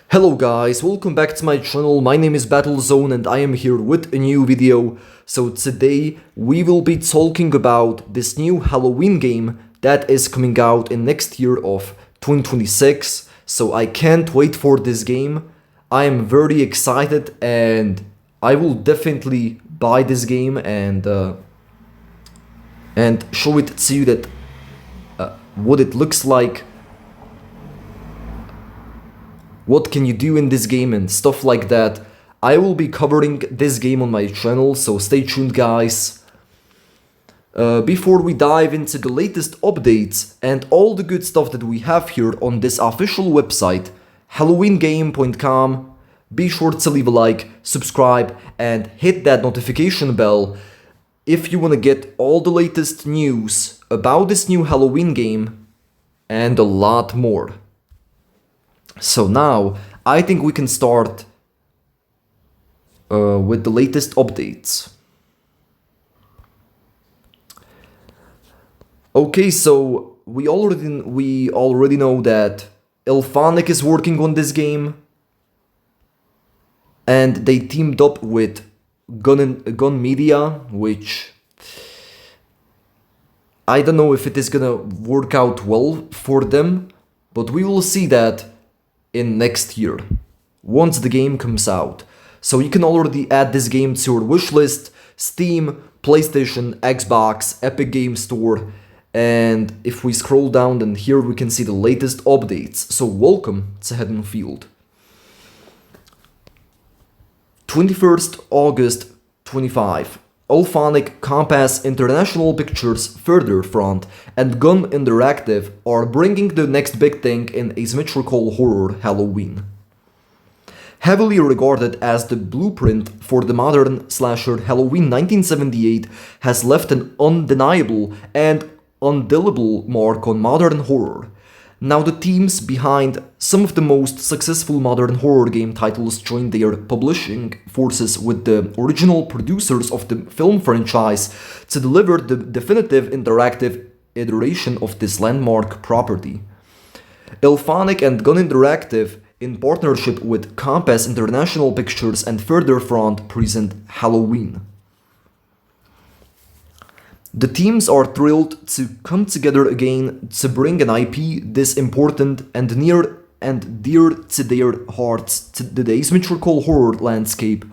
Hello guys, welcome back to my channel. My name is Battlezone and I am here with a new video. So today we will be talking about this new Halloween game that is coming out in next year of 2026. So I can't wait for this game. I am very excited and I will definitely buy this game and show it to you that what it looks like, what can you do in this game and stuff like that. I will be covering this game on my channel, so stay tuned guys. Before we dive into the latest updates and all the good stuff that we have here on this official website, halloweengame.com, be sure to leave a like, subscribe, and hit that notification bell if you want to get all the latest news about this new Halloween game and a lot more. So now, I think we can start with the latest updates. Okay, so we already know that IllFonic is working on this game, and they teamed up with Gun Media, which I don't know if it is gonna work out well for them, but we will see that in next year, once the game comes out. So you can already add this game to your wishlist, Steam, PlayStation, Xbox, Epic Game Store, and if we scroll down, then here we can see the latest updates. So welcome to Haddonfield. 21st August 25. IllFonic, Compass International Pictures, Further Front, and Gun Interactive are bringing the next big thing in asymmetrical horror Halloween. Heavily regarded as the blueprint for the modern slasher, Halloween 1978 has left an undeniable and indelible mark on modern horror. Now the teams behind some of the most successful modern horror game titles joined their publishing forces with the original producers of the film franchise to deliver the definitive interactive iteration of this landmark property. IllFonic and Gun Interactive, in partnership with Compass International Pictures and Further Front, present Halloween. The teams are thrilled to come together again to bring an IP this important and near and dear to their hearts to the asymmetrical horror landscape.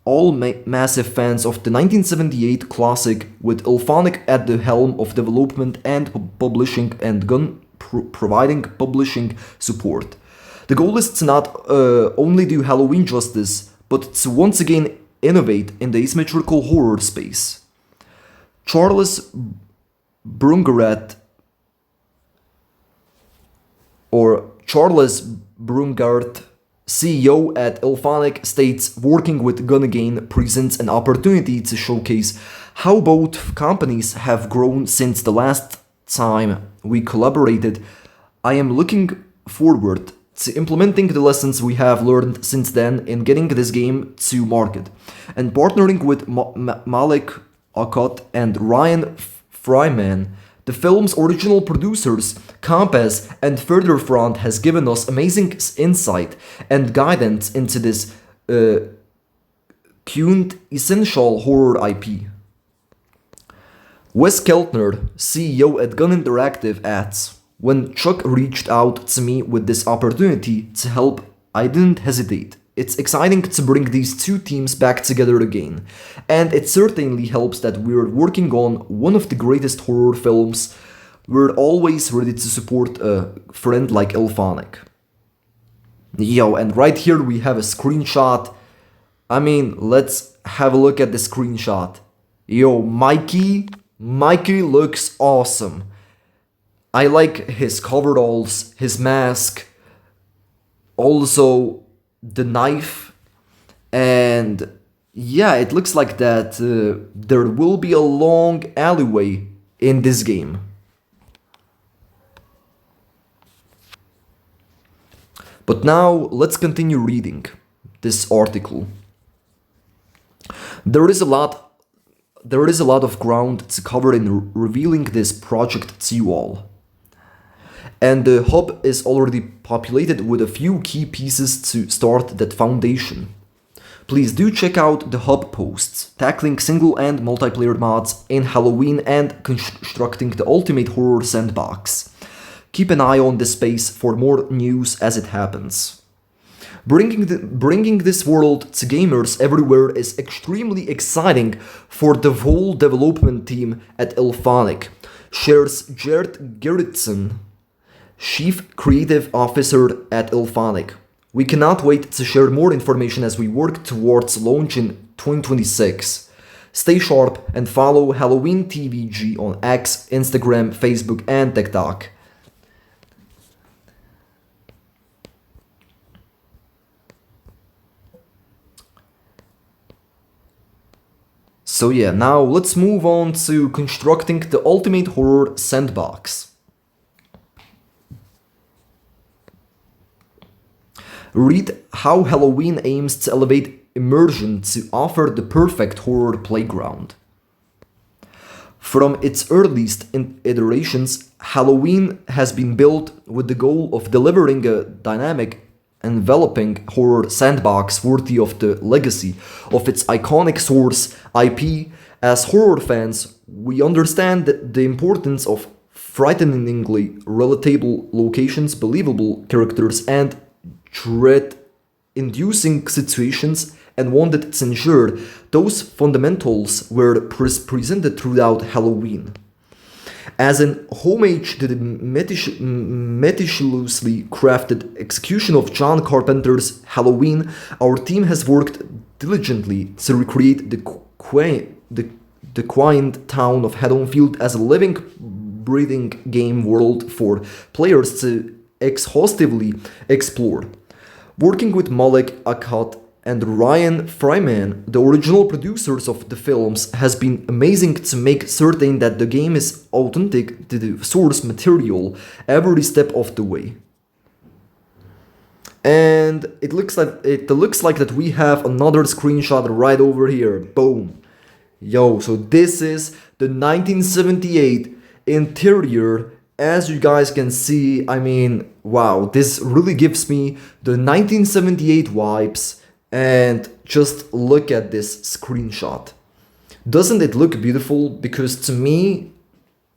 All massive fans of the 1978 classic, with IllFonic at the helm of development and publishing and Gun providing publishing support. The goal is to not only do Halloween justice, but to once again innovate in the asymmetrical horror space. Charles Brungart CEO at IllFonic, states working with Gun again presents an opportunity to showcase how both companies have grown since the last time we collaborated. I am looking forward to implementing the lessons we have learned since then in getting this game to market, and partnering with Malik Akkad and Ryan Fryman, the film's original producers. Compass and Further Front has given us amazing insight and guidance into this essential horror IP. Wes Keltner, CEO at Gun Interactive, adds, "When Chuck reached out to me with this opportunity to help, I didn't hesitate. It's exciting to bring these two teams back together again, and it certainly helps that we're working on one of the greatest horror films. We're always ready to support a friend like IllFonic." Yo, and right here we have a screenshot. I mean, let's have a look at the screenshot. Yo, Mikey looks awesome. I like his coveralls, his mask, also the knife, and yeah, it looks like that there will be a long alleyway in this game. But now let's continue reading this article. There is a lot of ground to cover in revealing this project to you all. and the hub is already populated with a few key pieces to start that foundation. Please do check out the hub posts tackling single and multiplayer mods in Halloween and constructing the ultimate horror sandbox. Keep an eye on this space for more news as it happens. Bringing this world to gamers everywhere is extremely exciting for the whole development team at IllFonic, shares Jared Gerritsen, Chief Creative Officer at IllFonic. We cannot wait to share more information as we work towards launch in 2026. Stay sharp and follow Halloween TVG on X, Instagram, Facebook, and TikTok. So yeah, now let's move on to constructing the ultimate horror sandbox. Read how Halloween aims to elevate immersion to offer the perfect horror playground. From its earliest iterations, Halloween has been built with the goal of delivering a dynamic, enveloping horror sandbox worthy of the legacy of its iconic source IP. As horror fans, we understand the importance of frighteningly relatable locations, believable characters, and dread-inducing situations, and wanted to ensure those fundamentals were presented throughout Halloween. As an homage to the meticulously crafted execution of John Carpenter's Halloween, our team has worked diligently to recreate the quaint town of Haddonfield as a living, breathing game world for players to exhaustively explore. Working with Malik Akkad and Ryan Fryman, the original producers of the films, has been amazing to make certain that the game is authentic to the source material every step of the way. And it looks like that we have another screenshot right over here. Boom. Yo, so this is the 1978 interior. As you guys can see, I mean, wow, this really gives me the 1978 vibes. And just look at this screenshot. Doesn't it look beautiful? Because to me,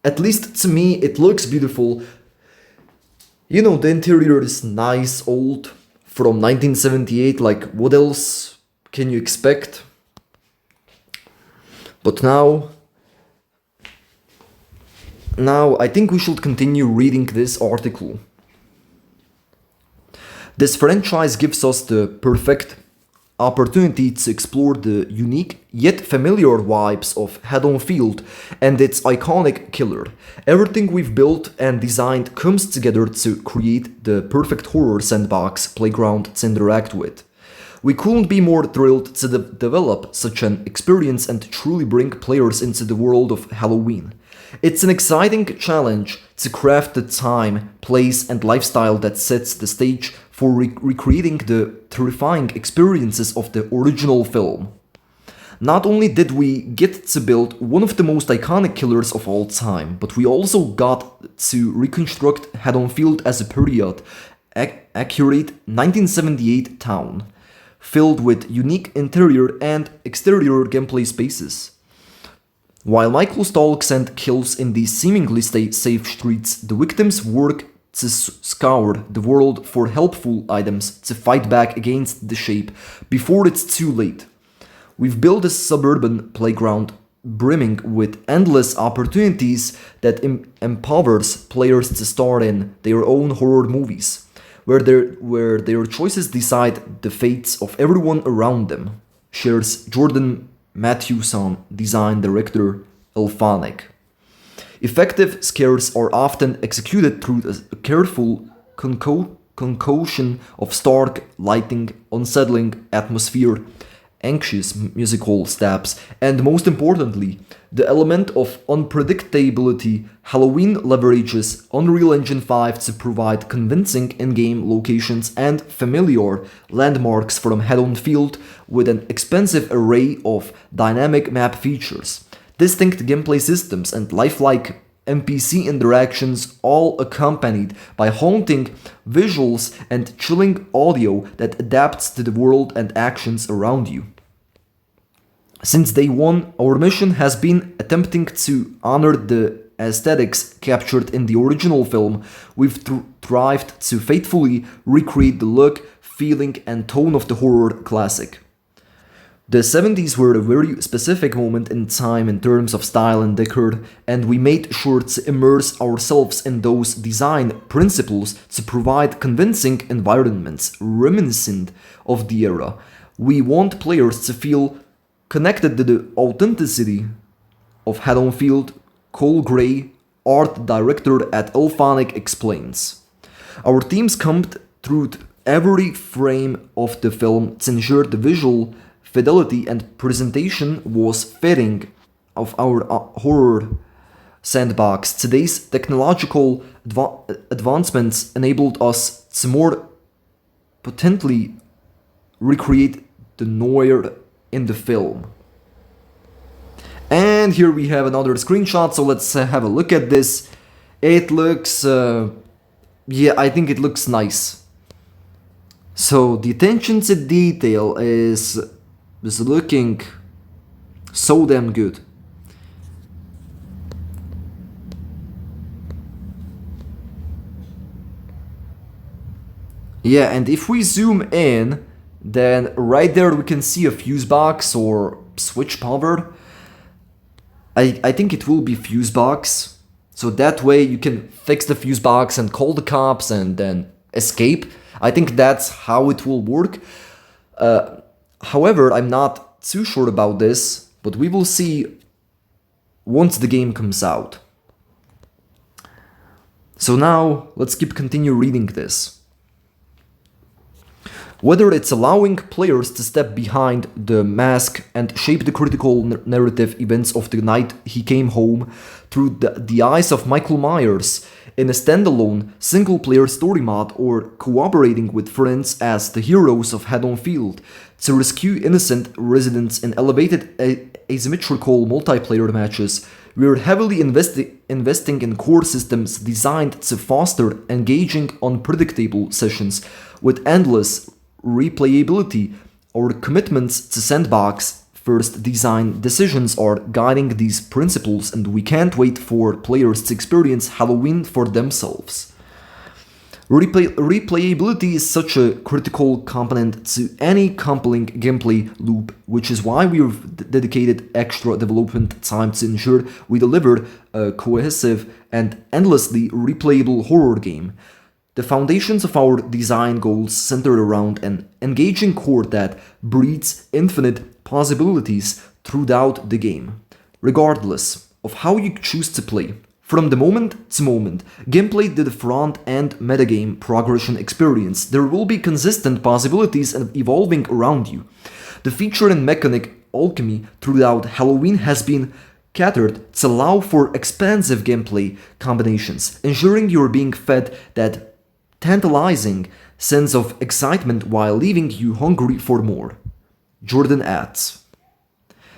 at least to me, it looks beautiful. You know, the interior is nice, old, from 1978, like what else can you expect? But now I think we should continue reading this article. This franchise gives us the perfect opportunity to explore the unique yet familiar vibes of Haddonfield and its iconic killer. Everything we've built and designed comes together to create the perfect horror sandbox playground to interact with. We couldn't be more thrilled to develop such an experience and truly bring players into the world of Halloween. It's an exciting challenge to craft the time, place, and lifestyle that sets the stage for recreating the terrifying experiences of the original film. Not only did we get to build one of the most iconic killers of all time, but we also got to reconstruct Haddonfield as a period accurate 1978 town, filled with unique interior and exterior gameplay spaces. While Michael stalks and kills in these seemingly safe streets, the victims work to scour the world for helpful items to fight back against the shape before it's too late. We've built a suburban playground brimming with endless opportunities that empowers players to star in their own horror movies, where their choices decide the fates of everyone around them, shares Jordan Matthewson, design director, IllFonic. Effective scares are often executed through a careful concoction of stark lighting, unsettling atmosphere, anxious musical steps, and most importantly, the element of unpredictability. Halloween leverages Unreal Engine 5 to provide convincing in-game locations and familiar landmarks from Haddonfield with an expansive array of dynamic map features, distinct gameplay systems, and lifelike NPC interactions, all accompanied by haunting visuals and chilling audio that adapts to the world and actions around you. Since day one, our mission has been attempting to honor the aesthetics captured in the original film. We've strived to faithfully recreate the look, feeling, and tone of the horror classic. The 70s were a very specific moment in time in terms of style and decor, and we made sure to immerse ourselves in those design principles to provide convincing environments reminiscent of the era. We want players to feel connected to the authenticity of Haddonfield, Cole Gray, art director at Elphonic explains. Our teams combed through every frame of the film to ensure the visual fidelity and presentation was fitting of our horror sandbox. Today's technological advancements enabled us to more potently recreate the noir in the film. And here we have another screenshot, so let's have a look at this. It looks, yeah, I think it looks nice. So the attention to detail is looking so damn good. Yeah, and if we zoom in, then right there we can see a fuse box or switch power. I think it will be fuse box. So that way you can fix the fuse box and call the cops and then escape. I think that's how it will work. However, I'm not too sure about this, but we will see once the game comes out. So now let's continue reading this. Whether it's allowing players to step behind the mask and shape the critical narrative events of the night he came home through the eyes of Michael Myers in a standalone single-player story mode, or cooperating with friends as the heroes of Haddonfield to rescue innocent residents in elevated asymmetrical multiplayer matches, we're heavily investing in core systems designed to foster engaging, unpredictable sessions with endless replayability. Our commitments to sandbox first design decisions are guiding these principles, and we can't wait for players to experience Halloween for themselves. Replayability is such a critical component to any compelling gameplay loop, which is why we've dedicated extra development time to ensure we deliver a cohesive and endlessly replayable horror game. The foundations of our design goals center around an engaging core that breeds infinite possibilities throughout the game, regardless of how you choose to play. From the moment to moment, gameplay to the front-end metagame progression experience, there will be consistent possibilities evolving around you. The feature and mechanic alchemy throughout Halloween has been catered to allow for expansive gameplay combinations, ensuring you're being fed that tantalizing sense of excitement while leaving you hungry for more. Jordan adds.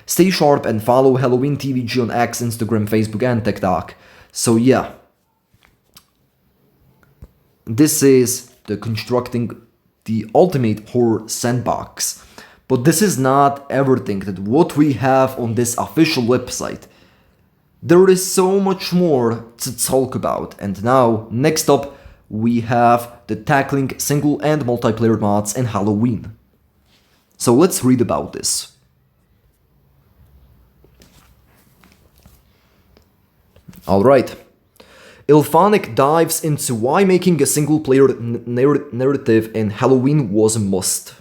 Stay sharp and follow Halloween TVG on X, Instagram, Facebook, and TikTok. So yeah, this is the constructing the ultimate horror sandbox. But this is not everything that what we have on this official website. There is so much more to talk about. And now, next up, we have the tackling single and multiplayer mods in Halloween. So let's read about this. Alright. Elphonic dives into why making a single player narrative in Halloween was a must.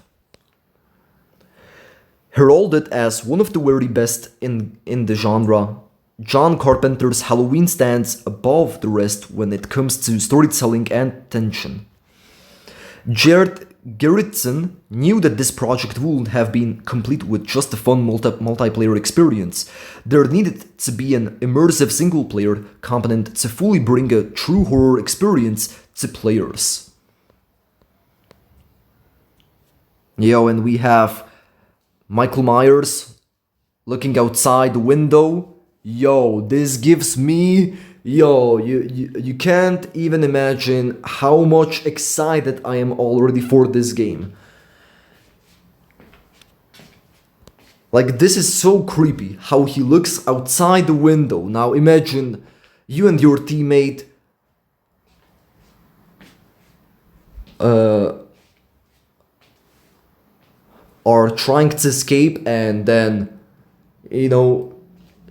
Heralded as one of the very best in the genre, John Carpenter's Halloween stands above the rest when it comes to storytelling and tension. Jared Gerritsen knew that this project wouldn't have been complete with just a fun multiplayer experience. There needed to be an immersive single-player component to fully bring a true horror experience to players. And we have Michael Myers looking outside the window. This gives me Yo, you can't even imagine how much excited I am already for this game. Like, this is so creepy how he looks outside the window. Now imagine you and your teammate are trying to escape, and then, you know,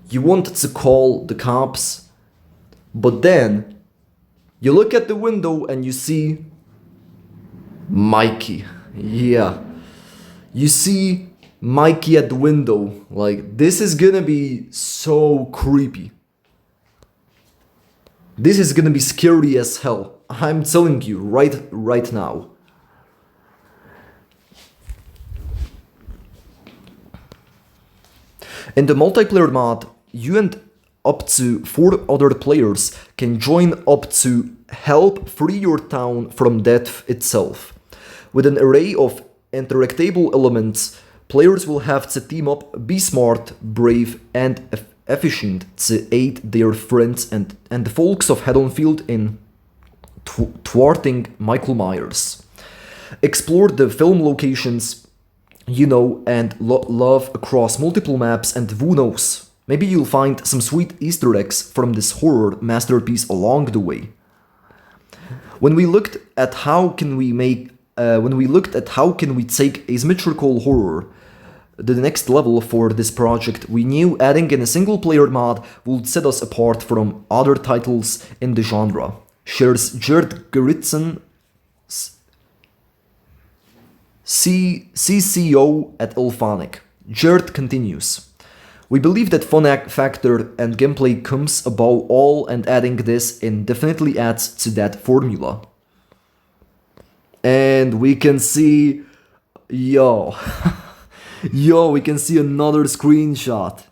you wanted to call the cops, but then you look at the window and you see Mikey. Yeah. You see Mikey at the window. Like, this is gonna be so creepy. This is gonna be scary as hell. I'm telling you right now. In the multiplayer mod, you and up to 4 other players can join up to help free your town from death itself. With an array of interactable elements, players will have to team up, be smart, brave, and efficient to aid their friends and the folks of Haddonfield in thwarting Michael Myers. Explore the film locations you know and love across multiple maps, and who knows, maybe you'll find some sweet Easter eggs from this horror masterpiece along the way. When we looked at how can we take asymmetrical horror the next level for this project, we knew adding in a single player mod would set us apart from other titles in the genre, shares Jared Gerritsen, CCO at Ilphonic. Jared continues. We believe that fun factor and gameplay comes above all, and adding this in definitely adds to that formula. And we can see, yo, we can see another screenshot.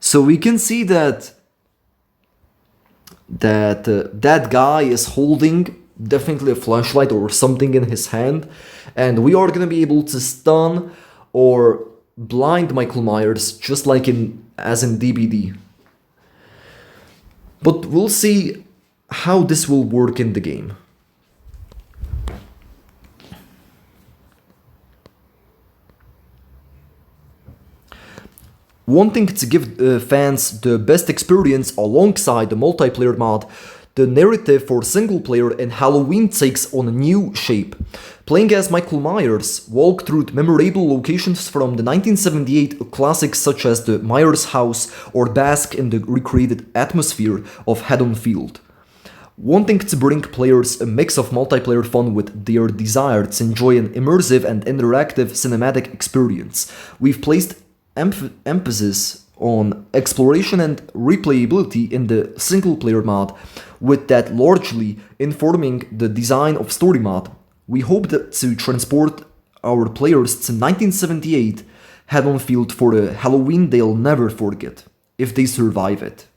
So we can see that that guy is holding definitely a flashlight or something in his hand, and we are gonna be able to stun or blind Michael Myers just like as in DBD. But we'll see how this will work in the game. Wanting to give fans the best experience alongside the multiplayer mod, the narrative for single player in Halloween takes on a new shape. Playing as Michael Myers, walk through memorable locations from the 1978 classics such as the Myers house, or bask in the recreated atmosphere of Haddonfield. Wanting to bring players a mix of multiplayer fun with their desire to enjoy an immersive and interactive cinematic experience, we've placed emphasis on exploration and replayability in the single player mod, with that largely informing the design of story mod. We hope to transport our players to 1978 Haddonfield for a Halloween they'll never forget, if they survive it.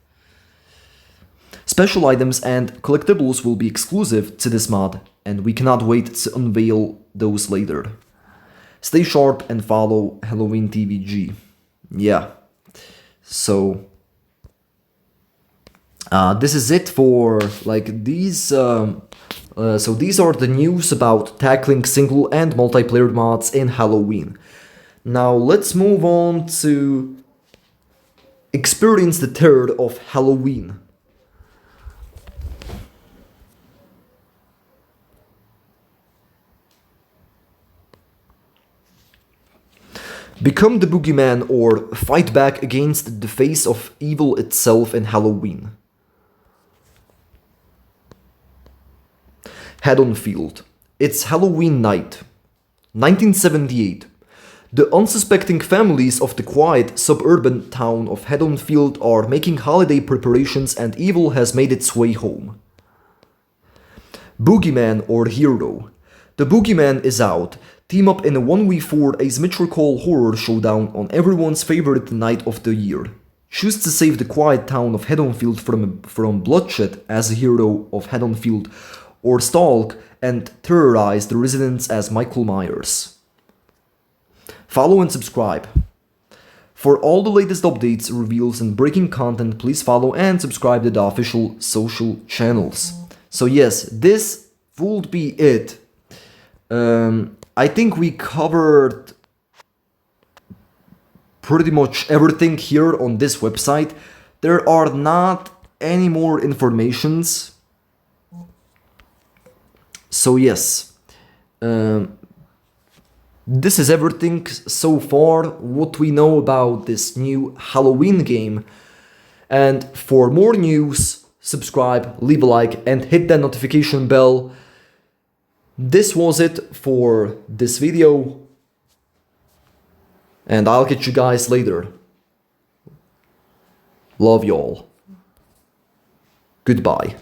Special items and collectibles will be exclusive to this mod, and we cannot wait to unveil those later. Stay sharp and follow Halloween TVG. Yeah. So this is it for like these. So these are the news about tackling single and multiplayer mods in Halloween. Now let's move on to experience the third of Halloween. Become the boogeyman or fight back against the face of evil itself in Halloween. Haddonfield. It's Halloween night. 1978. The unsuspecting families of the quiet suburban town of Haddonfield are making holiday preparations, and evil has made its way home. Boogeyman or hero. The boogeyman is out. Team up in a 1v4 asymmetrical horror showdown on everyone's favorite night of the year. Choose to save the quiet town of Haddonfield from bloodshed as a hero of Haddonfield, or stalk and terrorize the residents as Michael Myers. Follow and subscribe. For all the latest updates, reveals, and breaking content, please follow and subscribe to the official social channels. So yes, this would be it. I think we covered pretty much everything here on this website. There are not any more informations. So yes, this is everything so far what we know about this new Halloween game. And for more news, subscribe, leave a like, and hit that notification bell. This was it for this video, and I'll catch you guys later. Love y'all. Goodbye.